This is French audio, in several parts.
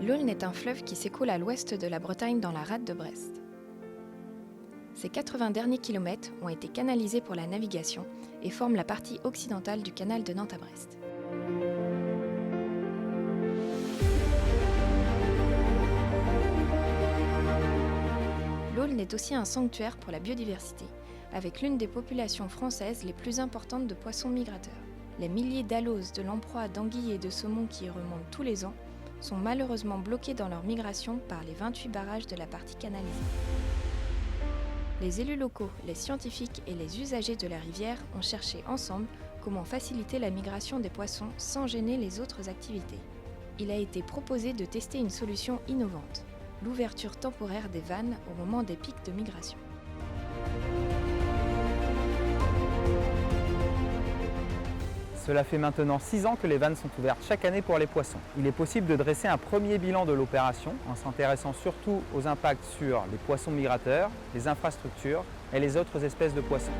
L'Aulne est un fleuve qui s'écoule à l'ouest de la Bretagne dans la rade de Brest. Ses 80 derniers kilomètres ont été canalisés pour la navigation et forment la partie occidentale du canal de Nantes à Brest. L'Aulne est aussi un sanctuaire pour la biodiversité, avec l'une des populations françaises les plus importantes de poissons migrateurs. Les milliers d'aloses, de lamproies, d'anguilles et de saumons qui y remontent tous les ans sont malheureusement bloqués dans leur migration par les 28 barrages de la partie canalisée. Les élus locaux, les scientifiques et les usagers de la rivière ont cherché ensemble comment faciliter la migration des poissons sans gêner les autres activités. Il a été proposé de tester une solution innovante, l'ouverture temporaire des vannes au moment des pics de migration. Cela fait maintenant 6 ans que les vannes sont ouvertes chaque année pour les poissons. Il est possible de dresser un premier bilan de l'opération en s'intéressant surtout aux impacts sur les poissons migrateurs, les infrastructures et les autres espèces de poissons.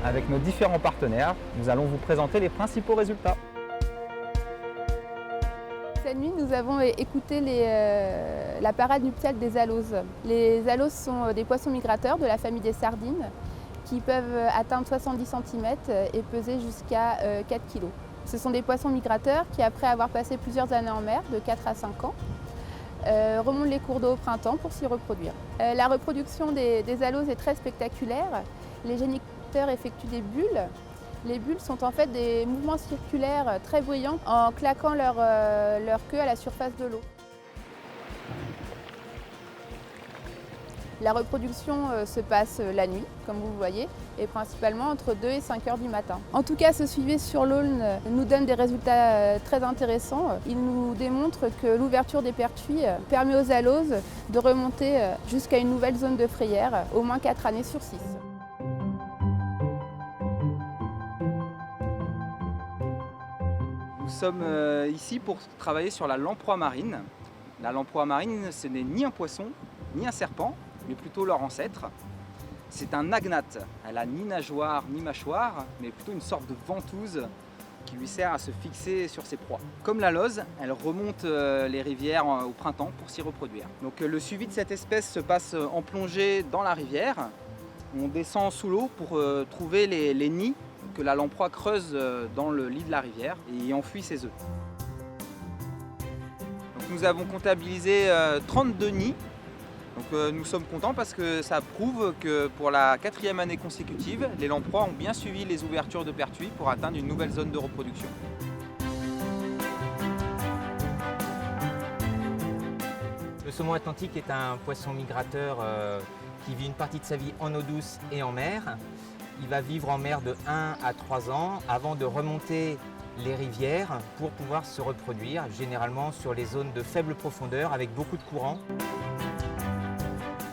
Avec nos différents partenaires, nous allons vous présenter les principaux résultats. Cette nuit, nous avons écouté la parade nuptiale des aloses. Les aloses sont des poissons migrateurs de la famille des sardines qui peuvent atteindre 70 cm et peser jusqu'à 4 kg. Ce sont des poissons migrateurs qui, après avoir passé plusieurs années en mer, de 4 à 5 ans, remontent les cours d'eau au printemps pour s'y reproduire. La reproduction des aloses est très spectaculaire. Les géniteurs effectuent des bulles. Les bulles sont en fait des mouvements circulaires très brillants en claquant leur queue à la surface de l'eau. La reproduction se passe la nuit, comme vous le voyez, et principalement entre 2 et 5 heures du matin. En tout cas, ce suivi sur l'Aulne nous donne des résultats très intéressants. Il nous démontre que l'ouverture des pertuis permet aux aloses de remonter jusqu'à une nouvelle zone de frayère, au moins 4 années sur 6. Nous sommes ici pour travailler sur la lamproie marine. La lamproie marine, ce n'est ni un poisson, ni un serpent, mais plutôt leur ancêtre. C'est un agnate. Elle n'a ni nageoire ni mâchoire, mais plutôt une sorte de ventouse qui lui sert à se fixer sur ses proies. Comme l'alose, elle remonte les rivières au printemps pour s'y reproduire. Donc le suivi de cette espèce se passe en plongée dans la rivière. On descend sous l'eau pour trouver les nids que la lamproie creuse dans le lit de la rivière et y enfuit ses œufs. Donc nous avons comptabilisé 32 nids. Donc nous sommes contents parce que ça prouve que pour la 4e année consécutive, les lamproies ont bien suivi les ouvertures de pertuis pour atteindre une nouvelle zone de reproduction. Le saumon atlantique est un poisson migrateur qui vit une partie de sa vie en eau douce et en mer. Il va vivre en mer de 1 à 3 ans avant de remonter les rivières pour pouvoir se reproduire, généralement sur les zones de faible profondeur avec beaucoup de courants.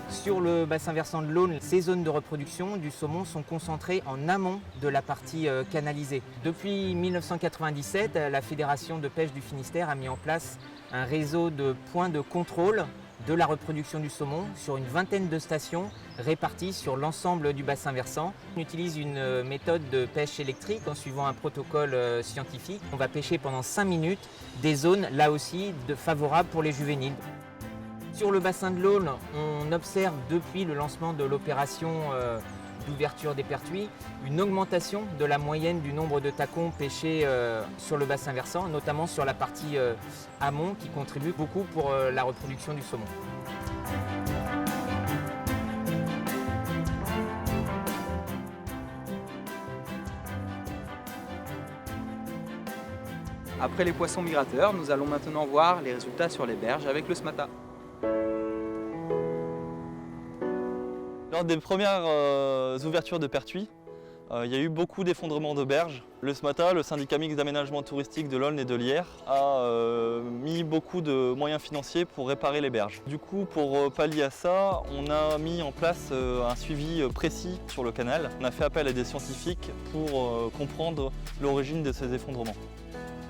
Sur le bassin versant de l'Aulne, ces zones de reproduction du saumon sont concentrées en amont de la partie canalisée. Depuis 1997, la Fédération de pêche du Finistère a mis en place un réseau de points de contrôle de la reproduction du saumon sur une vingtaine de stations réparties sur l'ensemble du bassin versant. On utilise une méthode de pêche électrique en suivant un protocole scientifique. On va pêcher pendant 5 minutes des zones là aussi favorables pour les juvéniles. Sur le bassin de l'Aulne, on observe depuis le lancement de l'opération d'ouverture des pertuis une augmentation de la moyenne du nombre de tacons pêchés sur le bassin versant, notamment sur la partie amont qui contribue beaucoup pour la reproduction du saumon. Après les poissons migrateurs, nous allons maintenant voir les résultats sur les berges avec le SMATA. Lors des premières ouvertures de pertuis, il y a eu beaucoup d'effondrements de berges. Le SMATA, le syndicat mixte d'aménagement touristique de l'Aulne et de l'Yerre, a mis beaucoup de moyens financiers pour réparer les berges. Du coup, pour pallier à ça, on a mis en place un suivi précis sur le canal. On a fait appel à des scientifiques pour comprendre l'origine de ces effondrements.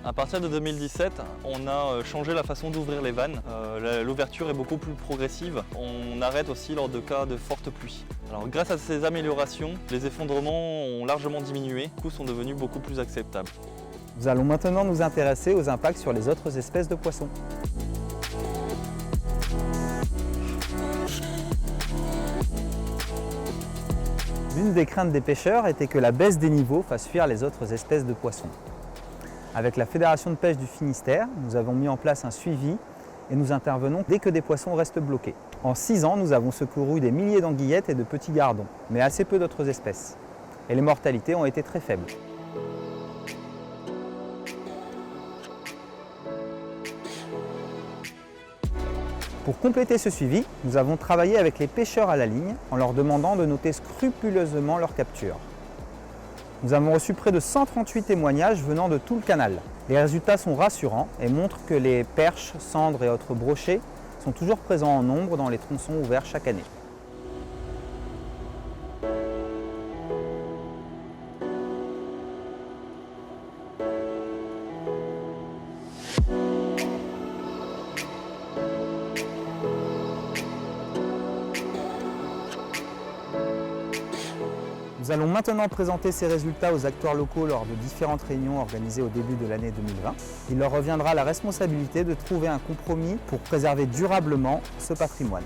À partir de 2017, on a changé la façon d'ouvrir les vannes. L'ouverture est beaucoup plus progressive. On arrête aussi lors de cas de fortes pluies. Alors, grâce à ces améliorations, les effondrements ont largement diminué, du coup sont devenus beaucoup plus acceptables. Nous allons maintenant nous intéresser aux impacts sur les autres espèces de poissons. L'une des craintes des pêcheurs était que la baisse des niveaux fasse fuir les autres espèces de poissons. Avec la Fédération de pêche du Finistère, nous avons mis en place un suivi et nous intervenons dès que des poissons restent bloqués. En 6 ans, nous avons secouru des milliers d'anguillettes et de petits gardons, mais assez peu d'autres espèces. Et les mortalités ont été très faibles. Pour compléter ce suivi, nous avons travaillé avec les pêcheurs à la ligne en leur demandant de noter scrupuleusement leurs captures. Nous avons reçu près de 138 témoignages venant de tout le canal. Les résultats sont rassurants et montrent que les perches, cendres et autres brochets sont toujours présents en nombre dans les tronçons ouverts chaque année. Nous allons maintenant présenter ces résultats aux acteurs locaux lors de différentes réunions organisées au début de l'année 2020. Il leur reviendra la responsabilité de trouver un compromis pour préserver durablement ce patrimoine.